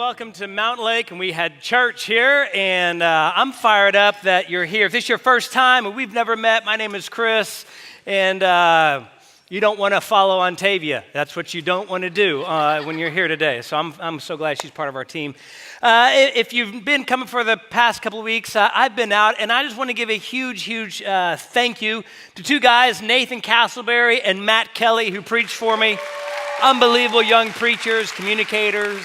welcome to Mountain Lake, and we had church here, and I'm fired up that you're here. If this is your first time and we've never met, my name is Chris, and you don't want to follow Ontavia. That's what you don't want to do when you're here today, so I'm so glad she's part of our team. If you've been coming for the past couple of weeks, I've been out, and I just want to give a huge thank you to two guys, Nathan Castleberry and Matt Kelly, who preached for me. Unbelievable young preachers, communicators.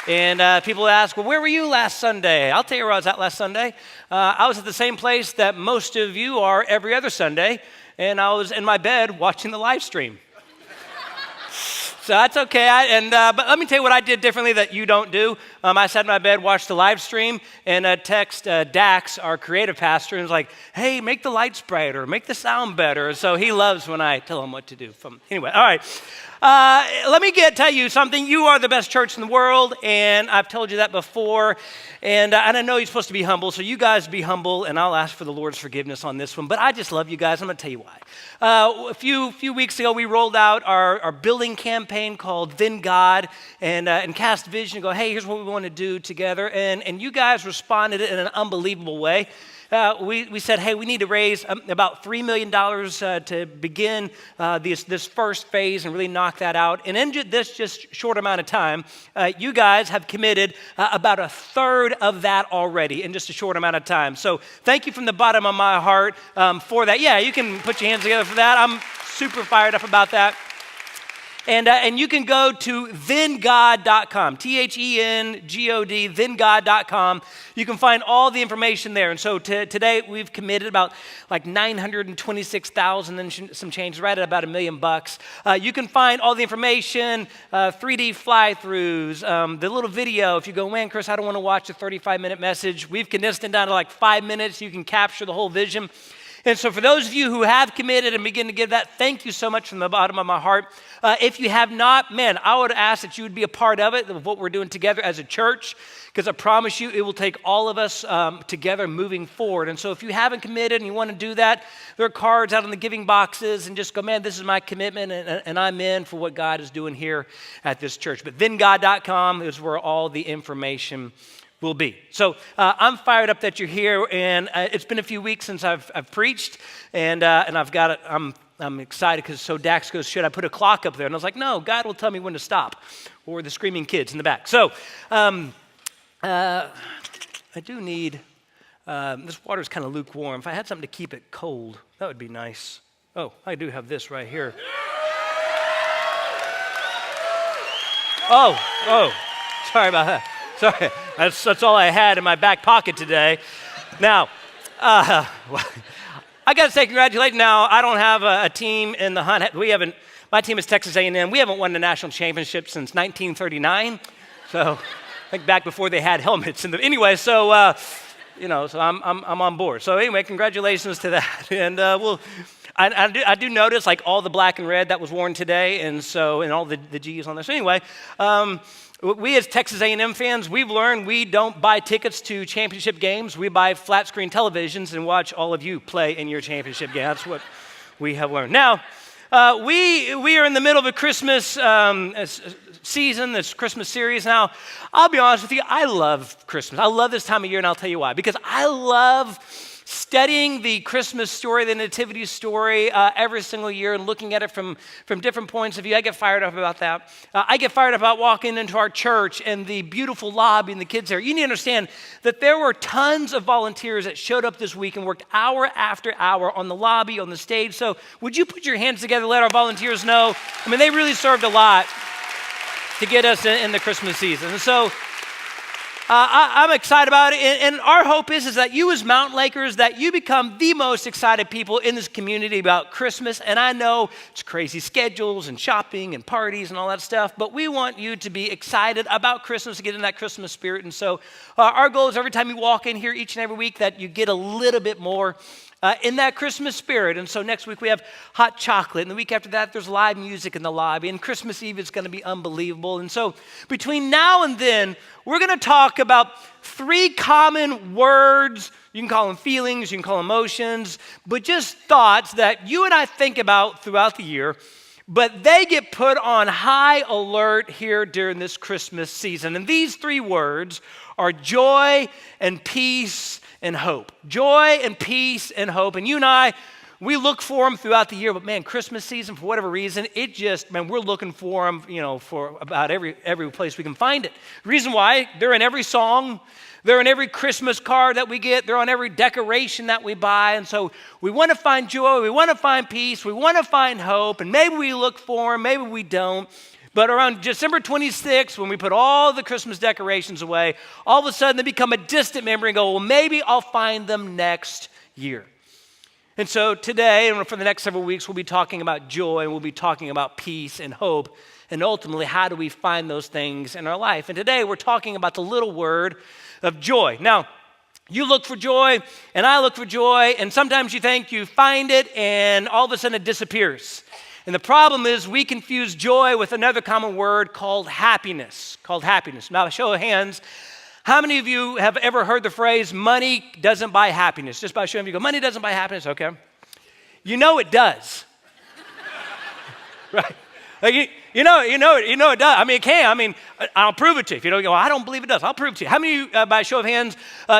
And people ask, well, where were you last Sunday? I'll tell you where I was at last Sunday. I was at the same place that most of you are every other Sunday, and I was in my bed watching the live stream. So that's okay. But let me tell you what I did differently that you don't do. I sat in my bed, watched the live stream, and text Dax, our creative pastor, and was like, hey, make the lights brighter, make the sound better. So he loves when I tell him what to do. Anyway, all right. Let me tell you something. You are the best church in the world, and I've told you that before. And I know you're supposed to be humble, so you guys be humble, and I'll ask for the Lord's forgiveness on this one. But I just love you guys. I'm going to tell you why. A few weeks ago, we rolled out our building campaign called Then God, and cast vision and go, hey, here's what we want to do together. And you guys responded in an unbelievable way. We said, hey, we need to raise about $3 million to begin this first phase and really knock that out. And in this just short amount of time, you guys have committed about a third of that already in just a short amount of time. So thank you from the bottom of my heart for that. Yeah, you can put your hands together for that. I'm super fired up about that. And you can go to thengod.com, THENGOD, thengod.com. You can find all the information there. And so today we've committed about like $926,000 and some change, right at about $1 million. You can find all the information, 3D fly-throughs, the little video. If you go, man, Chris, I don't want to watch a 35-minute message. We've condensed it down to like 5 minutes. You can capture the whole vision. And so for those of you who have committed and begin to give that, thank you so much from the bottom of my heart. If you have not, man, I would ask that you would be a part of it, of what we're doing together as a church, because I promise you it will take all of us together moving forward. And so if you haven't committed and you want to do that, there are cards out in the giving boxes, and just go, man, this is my commitment, and I'm in for what God is doing here at this church. But thengod.com is where all the information will be. So I'm fired up that you're here, and it's been a few weeks since I've preached, and I've got it. I'm excited because so Dax goes, should I put a clock up there? And I was like, no, God will tell me when to stop, or the screaming kids in the back. So I do need this water's kind of lukewarm. If I had something to keep it cold, that would be nice. Oh, I do have this right here. Oh, sorry about that. Sorry, that's all I had in my back pocket today. Now, I got to say congratulations. Now, I don't have a team in the hunt. My team is Texas A&M. We haven't won the national championship since 1939. So I think back before they had helmets. So I'm on board. So anyway, congratulations to that. And I do notice like all the black and red that was worn today, and all the G's on there. So anyway. We as Texas A&M fans, we've learned we don't buy tickets to championship games. We buy flat screen televisions and watch all of you play in your championship game. That's what we have learned. Now, we are in the middle of a Christmas season, this Christmas series. Now, I'll be honest with you, I love Christmas. I love this time of year, and I'll tell you why. Because I love studying the Christmas story, the nativity story, every single year and looking at it from different points of view. I get fired up about that. I get fired up about walking into our church and the beautiful lobby and the kids there. You need to understand that there were tons of volunteers that showed up this week and worked hour after hour on the lobby, on the stage. So would you put your hands together, let our volunteers know? I mean, they really served a lot to get us in the Christmas season. And so I'm excited about it, and our hope is that you as Mountain Lakers, that you become the most excited people in this community about Christmas. And I know it's crazy schedules and shopping and parties and all that stuff, but we want you to be excited about Christmas, to get in that Christmas spirit. And so our goal is every time you walk in here each and every week that you get a little bit more in that Christmas spirit. And so next week we have hot chocolate, and the week after that there's live music in the lobby, and Christmas Eve is going to be unbelievable. And so between now and then, we're going to talk about 3 common words. You can call them feelings, you can call them emotions, but just thoughts that you and I think about throughout the year. but they get put on high alert here during this Christmas season. And these three words are joy and peace and hope. Joy and peace and hope. And you and I, we look for them throughout the year, but man, Christmas season, for whatever reason, we're looking for them, for about every place we can find it. The reason why, they're in every song, they're in every Christmas card that we get, they're on every decoration that we buy, and so we want to find joy, we want to find peace, we want to find hope, and maybe we look for them, maybe we don't. But around December 26th, when we put all the Christmas decorations away, all of a sudden they become a distant memory and go, well, maybe I'll find them next year. And so today, and for the next several weeks, we'll be talking about joy, and we'll be talking about peace and hope, and ultimately, how do we find those things in our life? And today, we're talking about the little word of joy. Now, you look for joy, and I look for joy, and sometimes you think you find it, and all of a sudden it disappears. And the problem is we confuse joy with another common word called happiness. Now, show of hands, how many of you have ever heard the phrase, money doesn't buy happiness? Just by showing you go, money doesn't buy happiness, okay. You know it does. Right? Like you know it does. I mean, it can. I mean, I'll prove it to you. If you don't go, well, I don't believe it does. I'll prove it to you. How many of you, by show of hands,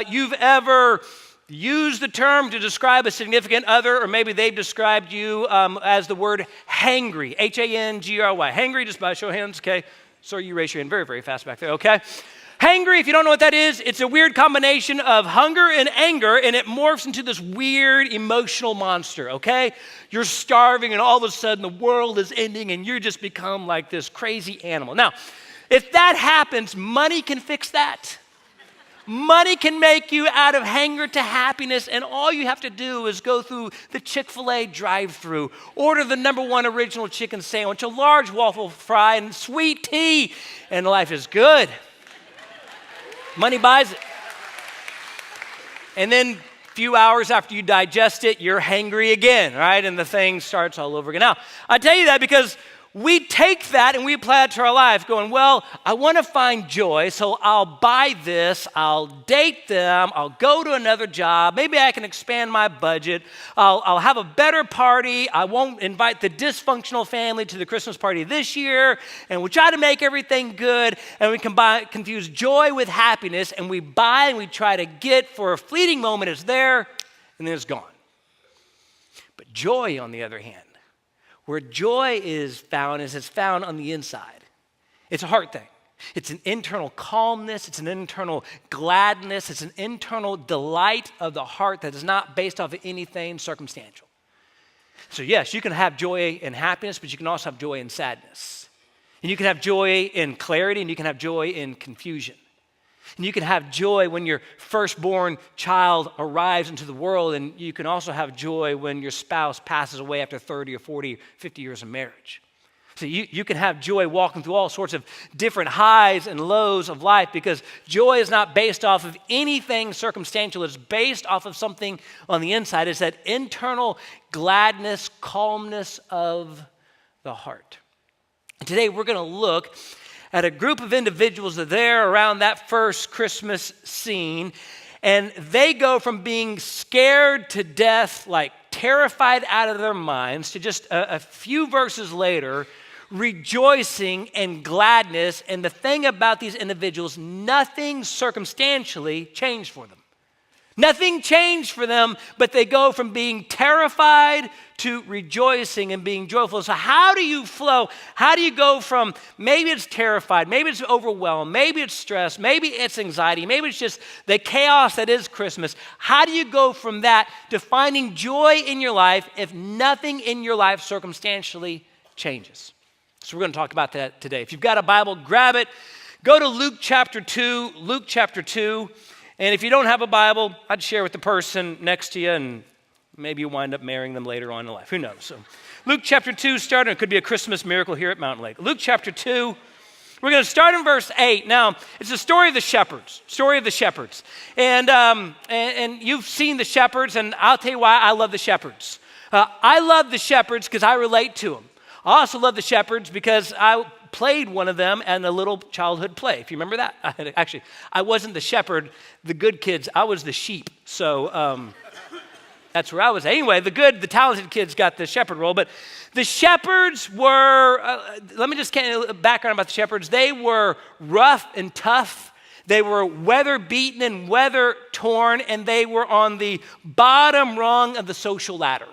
you've ever used the term to describe a significant other, or maybe they've described you as the word hangry, H-A-N-G-R-Y. Hangry, just by show of hands, okay. Sorry, you raised your hand very, very fast back there, okay. Hangry, if you don't know what that is, it's a weird combination of hunger and anger, and it morphs into this weird emotional monster, okay? You're starving, and all of a sudden the world is ending, and you just become like this crazy animal. Now, if that happens, money can fix that. Money can make you out of hunger to happiness, and all you have to do is go through the Chick-fil-A drive-thru, order the #1 original chicken sandwich, a large waffle fry, and sweet tea, and life is good. Money buys it. And then a few hours after you digest it, you're hangry again, right? And the thing starts all over again. Now, I tell you that because we take that and we apply it to our life going, well, I want to find joy, so I'll buy this, I'll date them, I'll go to another job, maybe I can expand my budget, I'll have a better party, I won't invite the dysfunctional family to the Christmas party this year, and we try to make everything good, and we confuse joy with happiness, and we buy and we try to get for a fleeting moment, it's there, and then it's gone. But joy, on the other hand, where joy is found is it's found on the inside. It's a heart thing. It's an internal calmness. It's an internal gladness. It's an internal delight of the heart that is not based off of anything circumstantial. So yes, you can have joy and happiness, but you can also have joy and sadness. And you can have joy in clarity, and you can have joy in confusion. And you can have joy when your firstborn child arrives into the world, and you can also have joy when your spouse passes away after 30 or 40, 50 years of marriage. So you can have joy walking through all sorts of different highs and lows of life, because joy is not based off of anything circumstantial. It's based off of something on the inside. It's that internal gladness, calmness of the heart. And today we're going to look at a group of individuals that are there around that first Christmas scene, and they go from being scared to death, like terrified out of their minds, to just a few verses later, rejoicing and gladness. And the thing about these individuals, nothing circumstantially changed for them. Nothing changed for them, but they go from being terrified to rejoicing and being joyful. So how do you flow? How do you go from maybe it's terrified, maybe it's overwhelmed, maybe it's stress, maybe it's anxiety, maybe it's just the chaos that is Christmas. How do you go from that to finding joy in your life if nothing in your life circumstantially changes? So we're going to talk about that today. If you've got a Bible, grab it. Go to Luke chapter 2, Luke chapter 2. And if you don't have a Bible, I'd share with the person next to you, and maybe you wind up marrying them later on in life. Who knows? So Luke chapter 2 starting. It could be a Christmas miracle here at Mountain Lake. Luke chapter 2. We're going to start in verse 8. Now, it's the story of the shepherds. And you've seen the shepherds, and I'll tell you why I love the shepherds. I love the shepherds because I relate to them. I also love the shepherds because I played one of them in a little childhood play. If you remember that. Actually, I wasn't the shepherd, the good kids. I was the sheep. So That's where I was. Anyway, the talented kids got the shepherd role, but the shepherds were, let me just get a background about the shepherds. They were rough and tough. They were weather beaten and weather torn, and they were on the bottom rung of the social ladder.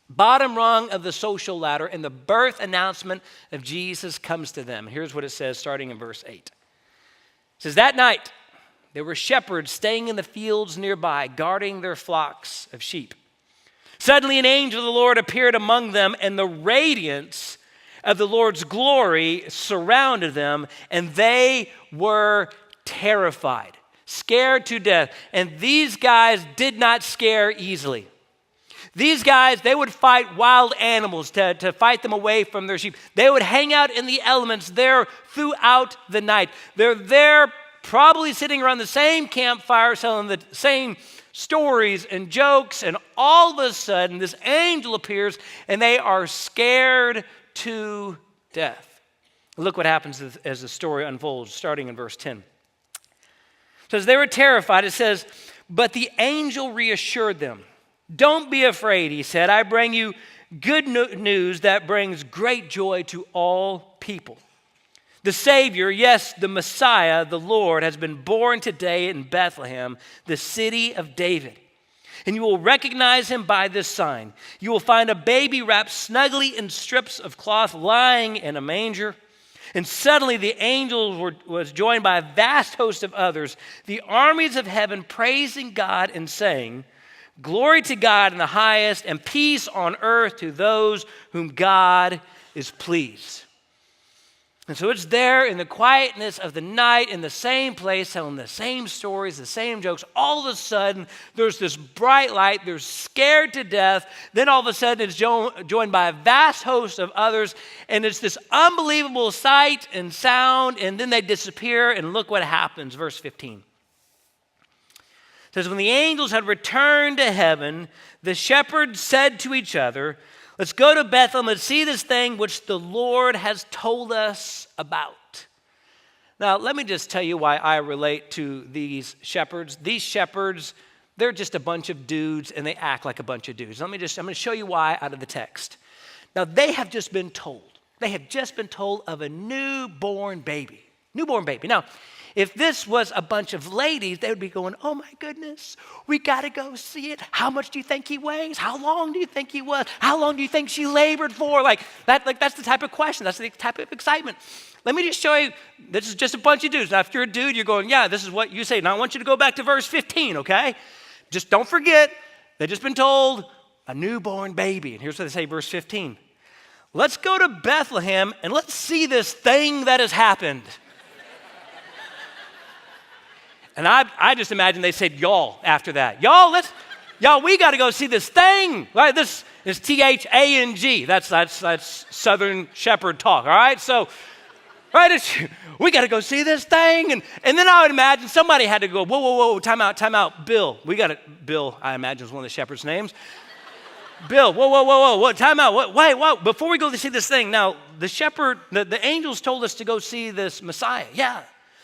Bottom rung of the social ladder, and the birth announcement of Jesus comes to them. Here's what it says, starting in verse 8. It says, that night there were shepherds staying in the fields nearby, guarding their flocks of sheep. Suddenly an angel of the Lord appeared among them, and the radiance of the Lord's glory surrounded them, and they were terrified, scared to death. And these guys did not scare easily. These guys, they would fight wild animals to fight them away from their sheep. They would hang out in the elements there throughout the night. They're there probably sitting around the same campfire, telling the same stories and jokes, and all of a sudden this angel appears and they are scared to death. Look what happens as the story unfolds, starting in verse 10. It says, they were terrified. It says, but the angel reassured them. Don't be afraid, he said. I bring you good news that brings great joy to all people. The Savior, yes, the Messiah, the Lord, has been born today in Bethlehem, the city of David. And you will recognize him by this sign. You will find a baby wrapped snugly in strips of cloth lying in a manger. And suddenly the angel was joined by a vast host of others, the armies of heaven praising God and saying, glory to God in the highest, and peace on earth to those whom God is pleased. And so it's there in the quietness of the night, in the same place, telling the same stories, the same jokes. All of a sudden, there's this bright light. They're scared to death. Then all of a sudden, it's joined by a vast host of others. And it's this unbelievable sight and sound. And then they disappear. And look what happens. Verse 15. It says, when the angels had returned to heaven, the shepherds said to each other, let's go to Bethlehem and see this thing which the Lord has told us about. Now, let me just tell you why I relate to these shepherds. These shepherds, they're just a bunch of dudes, and they act like a bunch of dudes. I'm going to show you why out of the text. Now, they have just been told. They have just been told of a newborn baby. Newborn baby. Now, if this was a bunch of ladies, they would be going, oh my goodness, we got to go see it. How much do you think he weighs? How long do you think he was? How long do you think she labored for? That's the type of question. That's the type of excitement. Let me just show you, this is just a bunch of dudes. Now, if you're a dude, you're going, yeah, this is what you say. Now, I want you to go back to verse 15, okay? Just don't forget, they've just been told a newborn baby. And here's what they say, verse 15. Let's go to Bethlehem and let's see this thing that has happened. And I just imagine they said y'all after that. Y'all, we got to go see this thing. Right? This is T-H-A-N-G. That's Southern Shepherd talk, all right? So, right, we got to go see this thing. And then I would imagine somebody had to go, whoa, time out. Bill, Bill, I imagine is one of the shepherd's names. Bill, whoa, time out. Wait, before we go to see this thing. Now, the shepherd, the angels told us to go see this Messiah. Yeah.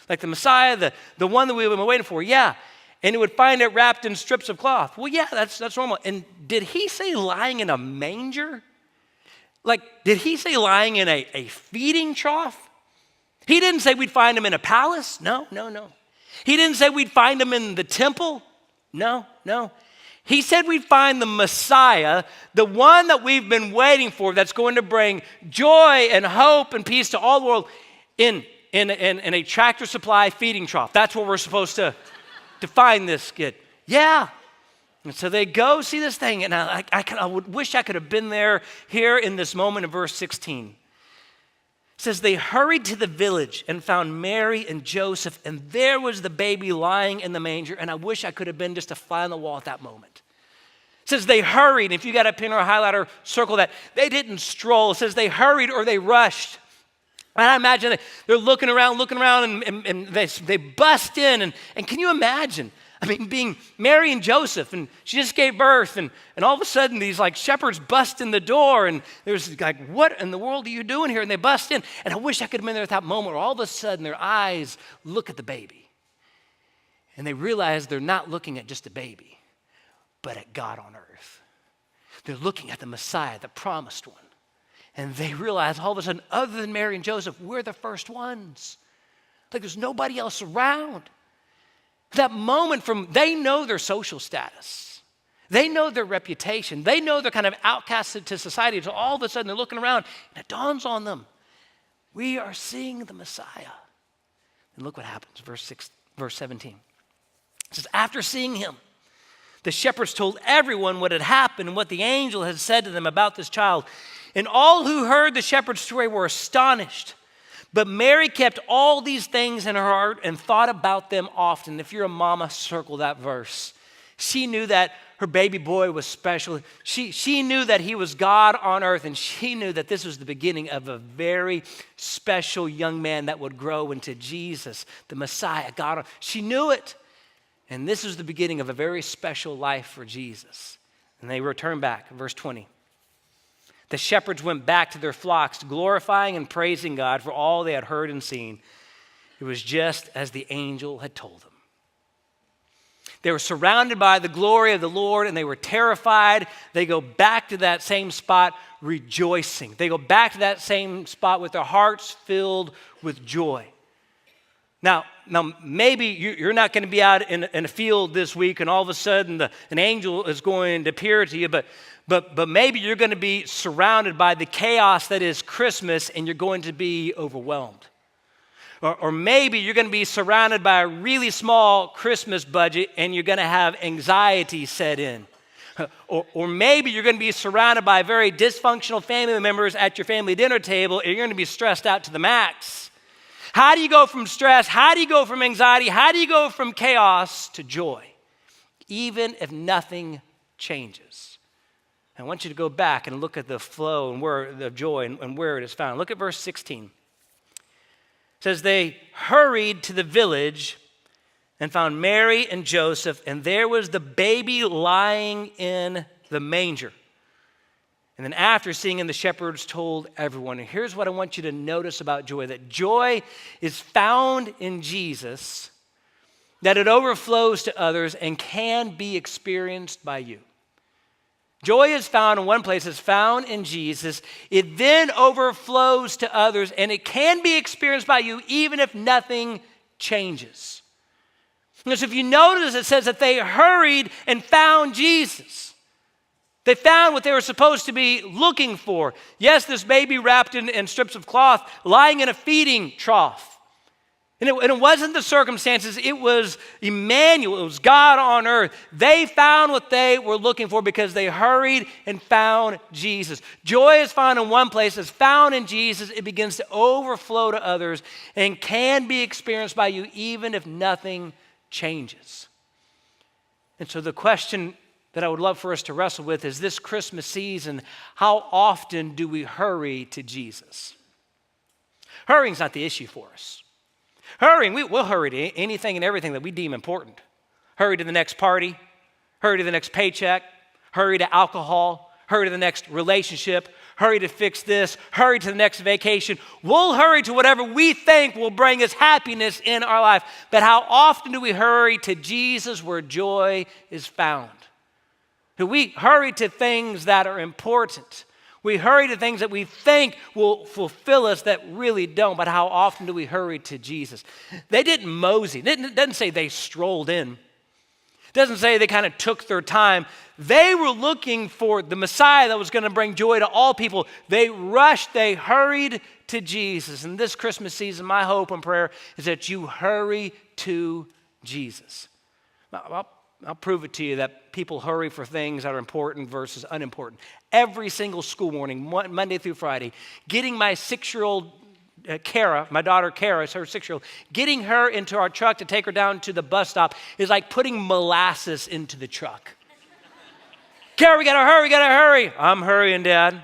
Like the Messiah, the one that we've been waiting for, yeah. And he would find it wrapped in strips of cloth. Well, yeah, that's normal. And did he say lying in a manger? Like, did he say lying in a feeding trough? He didn't say we'd find him in a palace. No. He didn't say we'd find him in the temple. No. He said we'd find the Messiah, the one that we've been waiting for, that's going to bring joy and hope and peace to all the world in a Tractor Supply feeding trough. That's where we're supposed to find this kid. Yeah. And so they go see this thing, and I would wish I could have been there here in this moment in verse 16. It says, they hurried to the village and found Mary and Joseph, and there was the baby lying in the manger, and I wish I could have been just a fly on the wall at that moment. It says they hurried. If you got a pen or a highlighter, circle that. They didn't stroll. It says they hurried or they rushed. And I imagine they're looking around, and they bust in. And can you imagine? I mean, being Mary and Joseph, and she just gave birth, and all of a sudden these like shepherds bust in the door, and there's like, what in the world are you doing here? And they bust in. And I wish I could have been there at that moment where all of a sudden their eyes look at the baby. And they realize they're not looking at just a baby. but at God on earth. They're looking at the Messiah, the promised one. And they realize all of a sudden, other than Mary and Joseph, we're the first ones. Like there's nobody else around. That moment they know their social status. They know their reputation. They know they're kind of outcasted to society. So all of a sudden they're looking around and it dawns on them. We are seeing the Messiah. And look what happens, verse 17. It says, after seeing him, the shepherds told everyone what had happened and what the angel had said to them about this child. And all who heard the shepherd's story were astonished. But Mary kept all these things in her heart and thought about them often. If you're a mama, circle that verse. She knew that her baby boy was special. She knew that he was God on earth, and she knew that this was the beginning of a very special young man that would grow into Jesus, the Messiah, God. She knew it. And this is the beginning of a very special life for Jesus. And they returned back, verse 20. The shepherds went back to their flocks, glorifying and praising God for all they had heard and seen. It was just as the angel had told them. They were surrounded by the glory of the Lord, and they were terrified. They go back to that same spot rejoicing. They go back to that same spot with their hearts filled with joy. Now maybe you're not going to be out in a field this week, and all of a sudden an angel is going to appear to you, but maybe you're going to be surrounded by the chaos that is Christmas, and you're going to be overwhelmed. Or maybe you're going to be surrounded by a really small Christmas budget, and you're going to have anxiety set in. Or maybe you're going to be surrounded by very dysfunctional family members at your family dinner table, and you're going to be stressed out to the max. How do you go from stress? How do you go from anxiety? How do you go from chaos to joy, even if nothing changes? I want you to go back and look at the flow and where the joy and where it is found. Look at verse 16. It says, they hurried to the village and found Mary and Joseph, and there was the baby lying in the manger. And then after seeing him, the shepherds told everyone. And here's what I want you to notice about joy, that joy is found in Jesus, that it overflows to others and can be experienced by you. Joy is found in one place, it's found in Jesus. It then overflows to others, and it can be experienced by you even if nothing changes. Because if you notice, it says that they hurried and found Jesus. They found what they were supposed to be looking for. Yes, this baby wrapped in strips of cloth, lying in a feeding trough. And it wasn't the circumstances, it was Emmanuel, it was God on earth. They found what they were looking for because they hurried and found Jesus. Joy is found in one place, it's found in Jesus. It begins to overflow to others and can be experienced by you even if nothing changes. And so the question that I would love for us to wrestle with is this Christmas season, how often do we hurry to Jesus? Hurrying's not the issue for us. Hurrying, we'll hurry to anything and everything that we deem important. Hurry to the next party, hurry to the next paycheck, hurry to alcohol, hurry to the next relationship, hurry to fix this, hurry to the next vacation. We'll hurry to whatever we think will bring us happiness in our life. But how often do we hurry to Jesus where joy is found? Do we hurry to things that are important? We hurry to things that we think will fulfill us that really don't, but how often do we hurry to Jesus? They didn't mosey. It doesn't say they strolled in. It doesn't say they kind of took their time. They were looking for the Messiah that was going to bring joy to all people. They rushed, they hurried to Jesus. And this Christmas season, my hope and prayer is that you hurry to Jesus. I'll prove it to you that people hurry for things that are important versus unimportant. Every single school morning, Monday through Friday, getting my 6-year-old Kara, my daughter Kara is her 6-year-old, getting her into our truck to take her down to the bus stop is like putting molasses into the truck. Kara, we gotta hurry. I'm hurrying, Dad.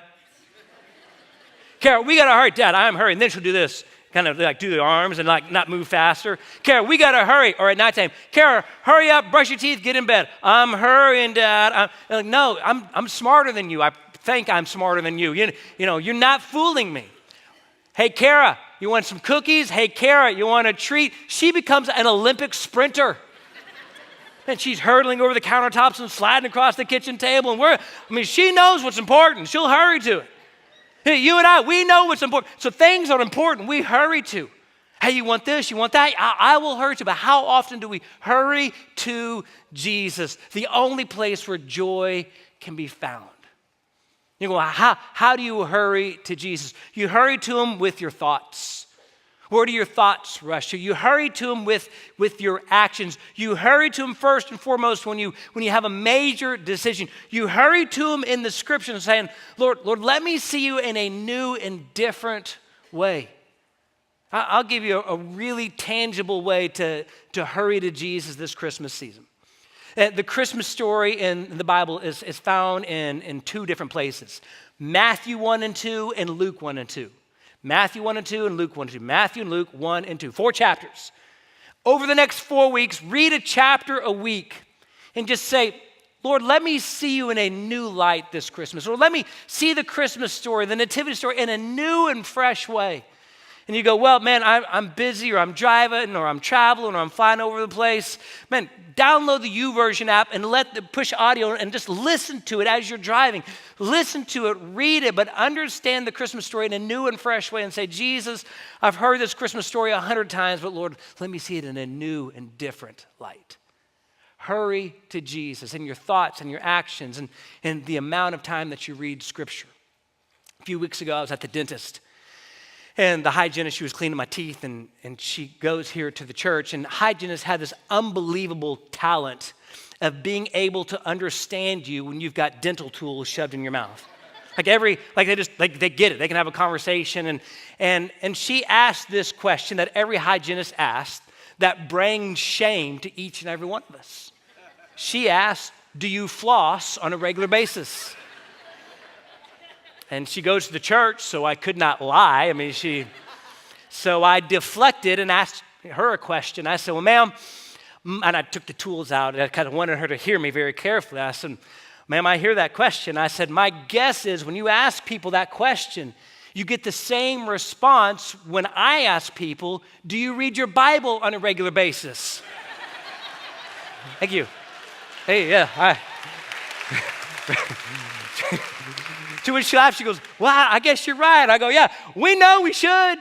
Kara, we gotta hurry, Dad, I'm hurrying. Then she'll do this. Kind of like do the arms and like not move faster. Kara, we gotta hurry. Or at nighttime, Kara, hurry up, brush your teeth, get in bed. I'm hurrying, Dad. No, I'm smarter than you. I think I'm smarter than you. You know, you're not fooling me. Hey, Kara, you want some cookies? Hey, Kara, you want a treat? She becomes an Olympic sprinter. And she's hurtling over the countertops and sliding across the kitchen table. And she knows what's important. She'll hurry to it. Hey, you and I, we know what's important. So things are important. We hurry to. Hey, you want this? You want that? I will hurry to. But how often do we hurry to Jesus, the only place where joy can be found? You go, how do you hurry to Jesus? You hurry to him with your thoughts. Where do your thoughts rush to? You hurry to him with your actions. You hurry to him first and foremost when you have a major decision. You hurry to him in the scriptures saying, Lord, let me see you in a new and different way. I'll give you a really tangible way to hurry to Jesus this Christmas season. The Christmas story in the Bible is found in two different places. Matthew 1 and 2 and Luke 1 and 2. Matthew 1 and 2 and Luke 1 and 2. Matthew and Luke 1 and 2. 4 chapters. Over the next 4 weeks, read a chapter a week and just say, Lord, let me see you in a new light this Christmas. Or let me see the Christmas story, the nativity story in a new and fresh way. And you go, well, man, I'm busy, or I'm driving, or I'm traveling, or I'm flying over the place. Man, download the YouVersion app and push audio and just listen to it as you're driving. Listen to it, read it, but understand the Christmas story in a new and fresh way and say, Jesus, I've heard this Christmas story 100 times, but Lord, let me see it in a new and different light. Hurry to Jesus in your thoughts and your actions and the amount of time that you read Scripture. A few weeks ago, I was at the dentist. And the hygienist, she was cleaning my teeth, and she goes here to the church. And the hygienist had this unbelievable talent of being able to understand you when you've got dental tools shoved in your mouth. They get it. They can have a conversation. And she asked this question that every hygienist asks that brings shame to each and every one of us. She asked, do you floss on a regular basis? And she goes to the church, so I could not lie. So I deflected and asked her a question. I said, well, ma'am, and I took the tools out, and I kind of wanted her to hear me very carefully. I said, ma'am, I hear that question. I said, my guess is when you ask people that question, you get the same response when I ask people, do you read your Bible on a regular basis? Thank you. Hey, yeah, hi. To which she laughs, she goes, well, I guess you're right. I go, yeah, we know we should.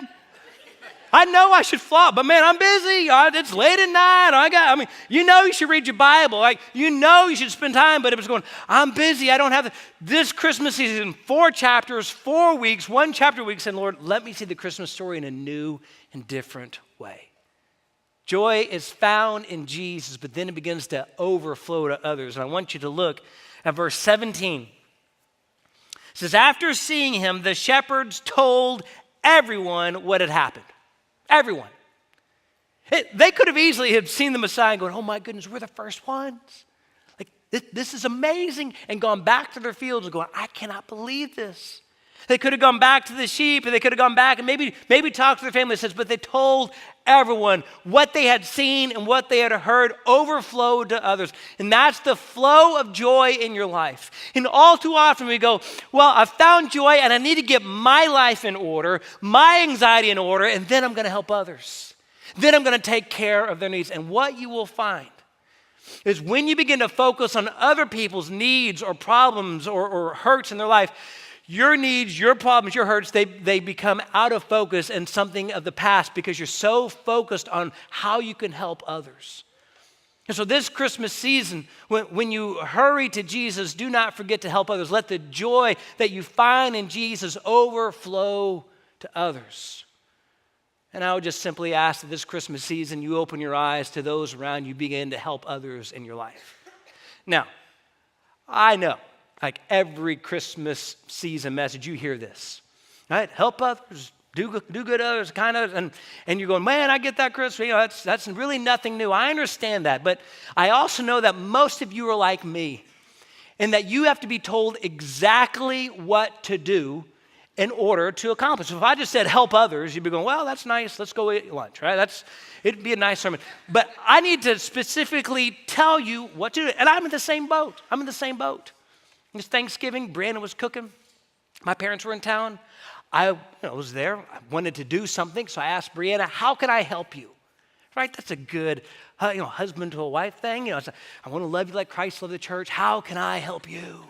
I know I should floss, but man, I'm busy. It's late at night. You know you should read your Bible. You know you should spend time, but it was going, I'm busy. I don't have this Christmas season, 4 chapters, 4 weeks, 1 chapter a week, saying, Lord, let me see the Christmas story in a new and different way. Joy is found in Jesus, but then it begins to overflow to others. And I want you to look at verse 17. It says, after seeing him, the shepherds told everyone what had happened. Everyone. They could have easily have seen the Messiah and gone, oh my goodness, we're the first ones. This is amazing. And gone back to their fields and going, I cannot believe this. They could have gone back to the sheep, and they could have gone back and maybe talked to their family. It says, but they told everyone what they had seen and what they had heard overflowed to others. And that's the flow of joy in your life. And all too often we go, well, I found joy and I need to get my life in order, my anxiety in order, and then I'm going to help others. Then I'm going to take care of their needs. And what you will find is when you begin to focus on other people's needs or problems or hurts in their life, your needs, your problems, your hurts, they become out of focus and something of the past because you're so focused on how you can help others. And so this Christmas season, when you hurry to Jesus, do not forget to help others. Let the joy that you find in Jesus overflow to others. And I would just simply ask that this Christmas season, you open your eyes to those around you, begin to help others in your life. Now, I know. Like every Christmas season message, you hear this, right? Help others, do good others, kind of, and you're going, man, I get that, Chris. That's really nothing new. I understand that, but I also know that most of you are like me, and that you have to be told exactly what to do in order to accomplish. So if I just said help others, you'd be going, well, that's nice. Let's go eat lunch, right? It'd be a nice sermon. But I need to specifically tell you what to do, and I'm in the same boat. It was Thanksgiving. Brianna was cooking. My parents were in town. I was there. I wanted to do something, so I asked Brianna, how can I help you? right? That's a good husband to a wife thing. It's I want to love you like Christ loved the church. How can I help you?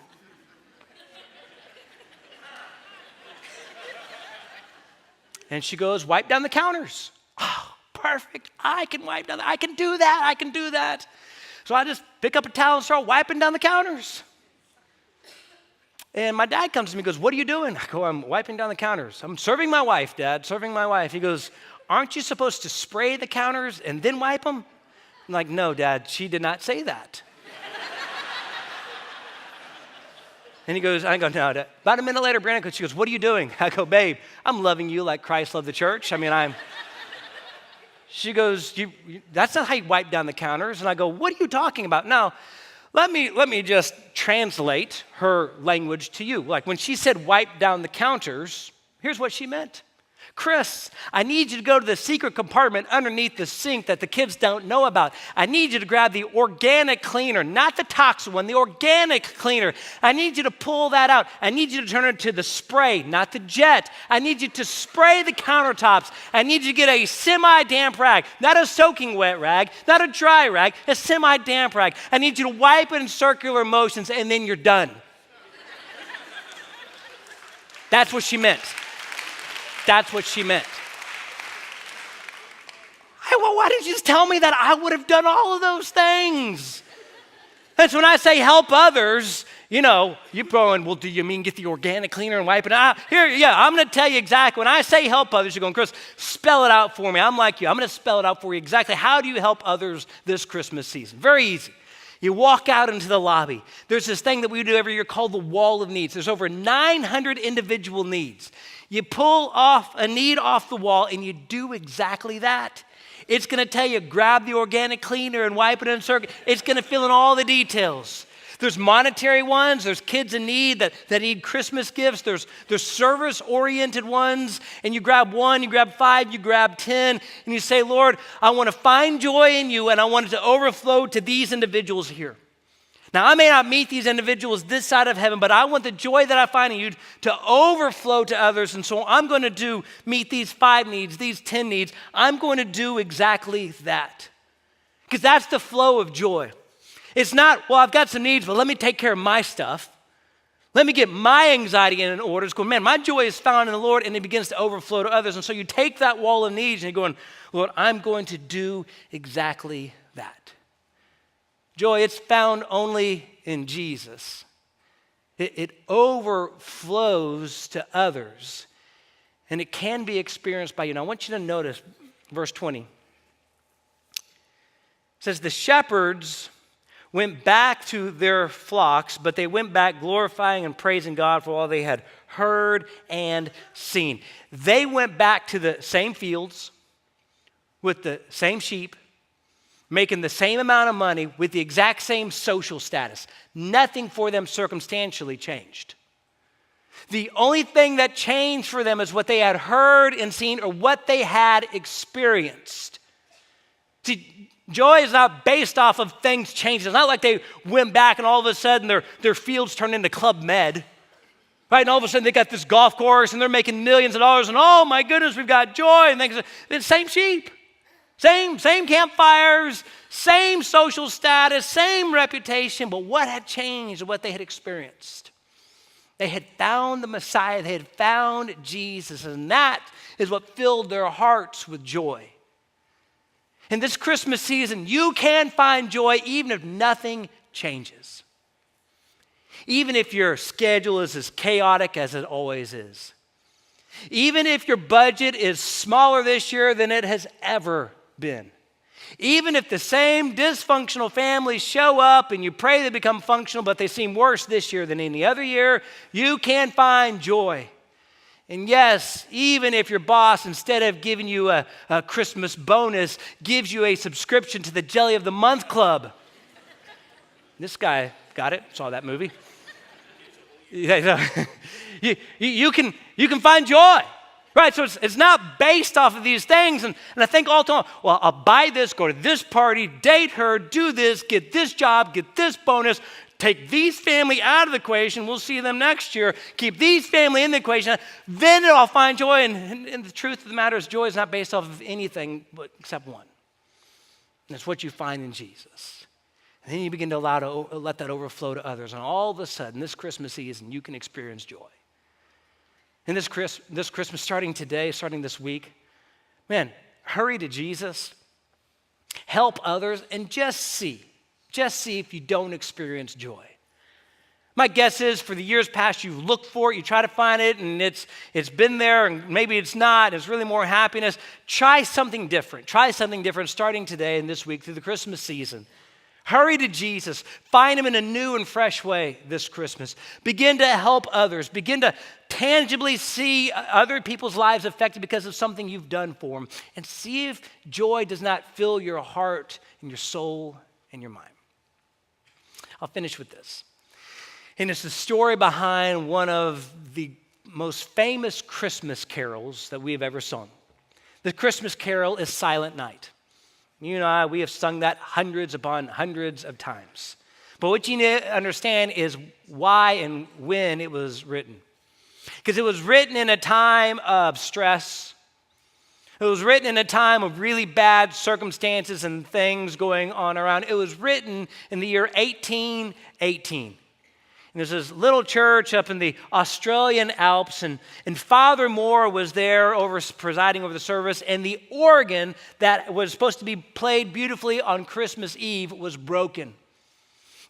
And she goes, wipe down the counters. Oh, perfect. I can wipe down. I can do that. So I just pick up a towel and start wiping down the counters. And my dad comes to me and goes, what are you doing? I go, I'm wiping down the counters. I'm serving my wife, Dad, serving my wife. He goes, aren't you supposed to spray the counters and then wipe them? I'm like, no, Dad, she did not say that. And he goes, I go, no, Dad. About a minute later, Brandon goes, she goes, what are you doing? I go, babe, I'm loving you like Christ loved the church. She goes, that's not how you wipe down the counters. And I go, what are you talking about? Now, let me just translate her language to you. Like when she said wipe down the counters, here's what she meant. Chris, I need you to go to the secret compartment underneath the sink that the kids don't know about. I need you to grab the organic cleaner, not the toxic one, the organic cleaner. I need you to pull that out. I need you to turn it to the spray, not the jet. I need you to spray the countertops. I need you to get a semi-damp rag, not a soaking wet rag, not a dry rag, a semi-damp rag. I need you to wipe it in circular motions, and then you're done. That's what she meant. That's what she meant. Well, why didn't you just tell me that? I would have done all of those things. And so when I say help others, you're going, well, do you mean get the organic cleaner and wipe it out? I'm going to tell you exactly. When I say help others, you're going, Chris, spell it out for me. I'm like you. I'm going to spell it out for you exactly. How do you help others this Christmas season? Very easy. You walk out into the lobby. There's this thing that we do every year called the wall of needs. There's over 900 individual needs. You pull off a need off the wall and you do exactly that. It's going to tell you, grab the organic cleaner and wipe it in circle. It's going to fill in all the details. There's monetary ones. There's kids in need that need Christmas gifts. There's service-oriented ones. And you grab one, you grab 5, you grab 10. And you say, Lord, I want to find joy in you and I want it to overflow to these individuals here. Now, I may not meet these individuals this side of heaven, but I want the joy that I find in you to overflow to others. And so I'm going to meet these 5 needs, these 10 needs. I'm going to do exactly that. Because that's the flow of joy. It's not, well, I've got some needs, but let me take care of my stuff. Let me get my anxiety in order. It's going, man, my joy is found in the Lord, and it begins to overflow to others. And so you take that wall of needs and you're going, Lord, I'm going to do exactly that. Joy, it's found only in Jesus. It overflows to others, and it can be experienced by you. Now, I want you to notice verse 20. It says, the shepherds went back to their flocks, but they went back glorifying and praising God for all they had heard and seen. They went back to the same fields with the same sheep, making the same amount of money with the exact same social status. Nothing for them circumstantially changed. The only thing that changed for them is what they had heard and seen or what they had experienced. See, joy is not based off of things changing. It's not like they went back and all of a sudden their fields turned into Club Med. Right, and all of a sudden they got this golf course and they're making millions of dollars and oh my goodness, we've got joy and things. It's the same sheep. Same campfires, same social status, same reputation, but what had changed and what they had experienced? They had found the Messiah, they had found Jesus, and that is what filled their hearts with joy. In this Christmas season, you can find joy even if nothing changes. Even if your schedule is as chaotic as it always is. Even if your budget is smaller this year than it has ever been. Even if the same dysfunctional families show up and you pray they become functional, but they seem worse this year than any other year, you can find joy. And yes, even if your boss, instead of giving you a Christmas bonus, gives you a subscription to the Jelly of the Month Club. This guy got it, saw that movie. You can find joy. Right, so it's not based off of these things. And I think all the time, well, I'll buy this, go to this party, date her, do this, get this job, get this bonus, take these family out of the equation. We'll see them next year. Keep these family in the equation. Then I'll find joy. And the truth of the matter is joy is not based off of anything except one. And it's what you find in Jesus. And then you begin to let that overflow to others. And all of a sudden, this Christmas season, you can experience joy. And this Christmas, starting today, starting this week, man, hurry to Jesus, help others, and just see if you don't experience joy. My guess is for the years past, you've looked for it, you try to find it, and it's been there, and maybe it's not. It's really more happiness. Try something different. Try something different starting today and this week through the Christmas season. Hurry to Jesus. Find him in a new and fresh way this Christmas. Begin to help others. Begin to tangibly see other people's lives affected because of something you've done for them. And see if joy does not fill your heart and your soul and your mind. I'll finish with this. And it's the story behind one of the most famous Christmas carols that we have ever sung. The Christmas carol is Silent Night. You and I, we have sung that hundreds upon hundreds of times. But what you need to understand is why and when it was written. Because it was written in a time of stress. It was written in a time of really bad circumstances and things going on around. It was written in the year 1818. And there's this little church up in the Australian Alps, and Father Moore was there presiding over the service, and the organ that was supposed to be played beautifully on Christmas Eve was broken.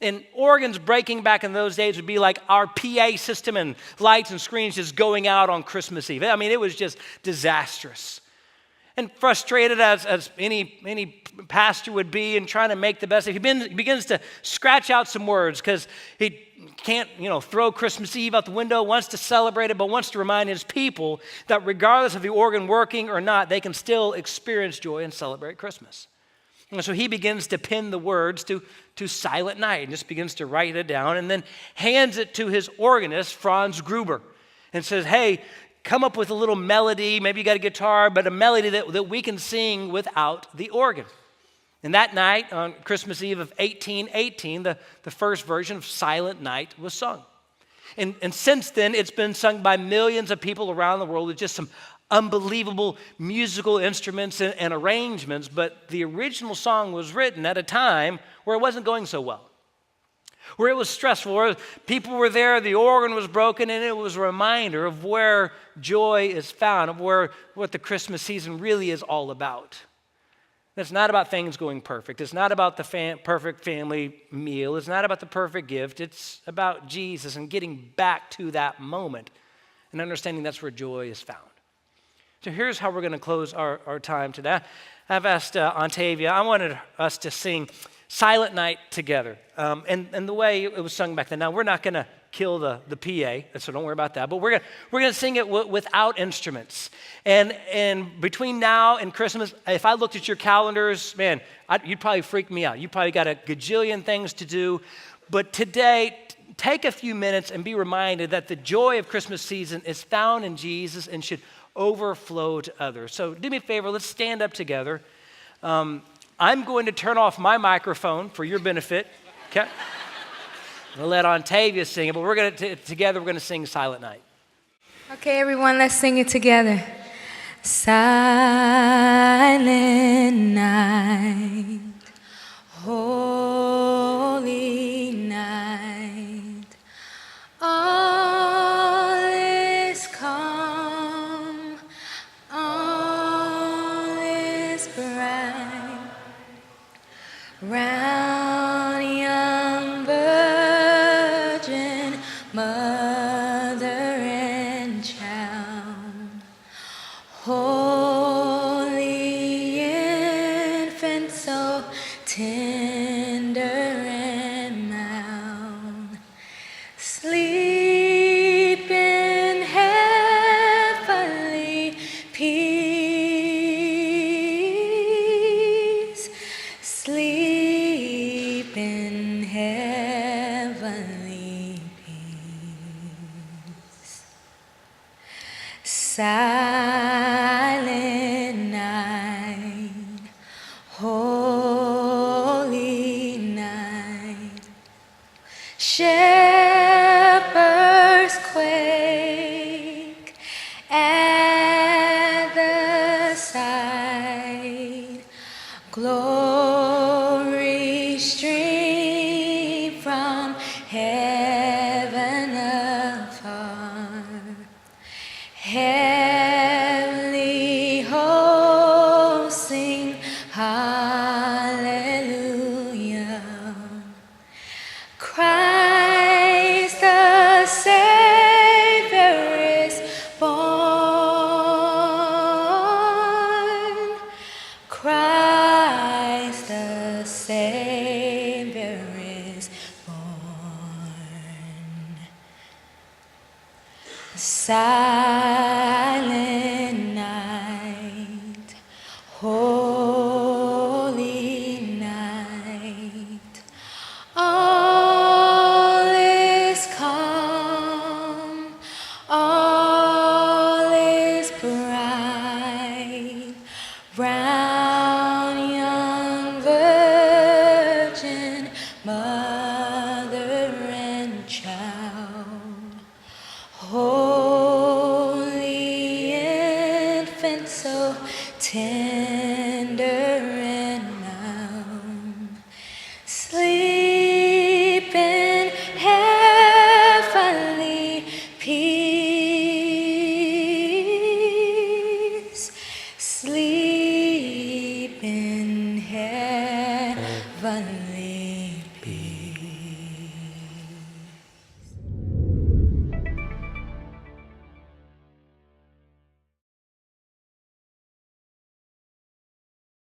And organs breaking back in those days would be like our PA system and lights and screens just going out on Christmas Eve. I mean, it was just disastrous. And frustrated as any pastor would be and trying to make the best. He begins to scratch out some words because he can't, throw Christmas Eve out the window, wants to celebrate it, but wants to remind his people that regardless of the organ working or not, they can still experience joy and celebrate Christmas. And so he begins to pin the words to Silent Night and just begins to write it down and then hands it to his organist, Franz Gruber, and says, hey, come up with a little melody. Maybe you got a guitar, but a melody that we can sing without the organ. And that night, on Christmas Eve of 1818, the first version of Silent Night was sung. And since then, it's been sung by millions of people around the world with just some unbelievable musical instruments and arrangements. But the original song was written at a time where it wasn't going so well, where it was stressful, where people were there, the organ was broken, and it was a reminder of where joy is found, of what the Christmas season really is all about. It's not about things going perfect. It's not about the perfect family meal. It's not about the perfect gift. It's about Jesus and getting back to that moment and understanding that's where joy is found. So here's how we're going to close our time today. I've asked Ontavia, I wanted us to sing Silent Night together. And the way it was sung back then. Now, we're not going to kill the PA, so don't worry about that. But we're going to sing it without instruments. And between now and Christmas, if I looked at your calendars, man, you'd probably freak me out. You probably got a gajillion things to do. But today, take a few minutes and be reminded that the joy of Christmas season is found in Jesus and should overflow to others. So do me a favor, let's stand up together. I'm going to turn off my microphone for your benefit. Okay? I'm going to let Ontavia sing it, but we're going to sing Silent Night. Okay, everyone, let's sing it together. Silent night, holy night, all is calm, all is bright, round young virgin mother and child, holy infant, so tender and mild, sleep in heavenly peace, sleep in heavenly peace. Silent night, holy night, shepherds quake at the sight, glory silent night, holy night. All is calm, all is bright, round young virgin, mother and child. Holy infant, so tender and mild, sleep in heavenly peace, sleep in heavenly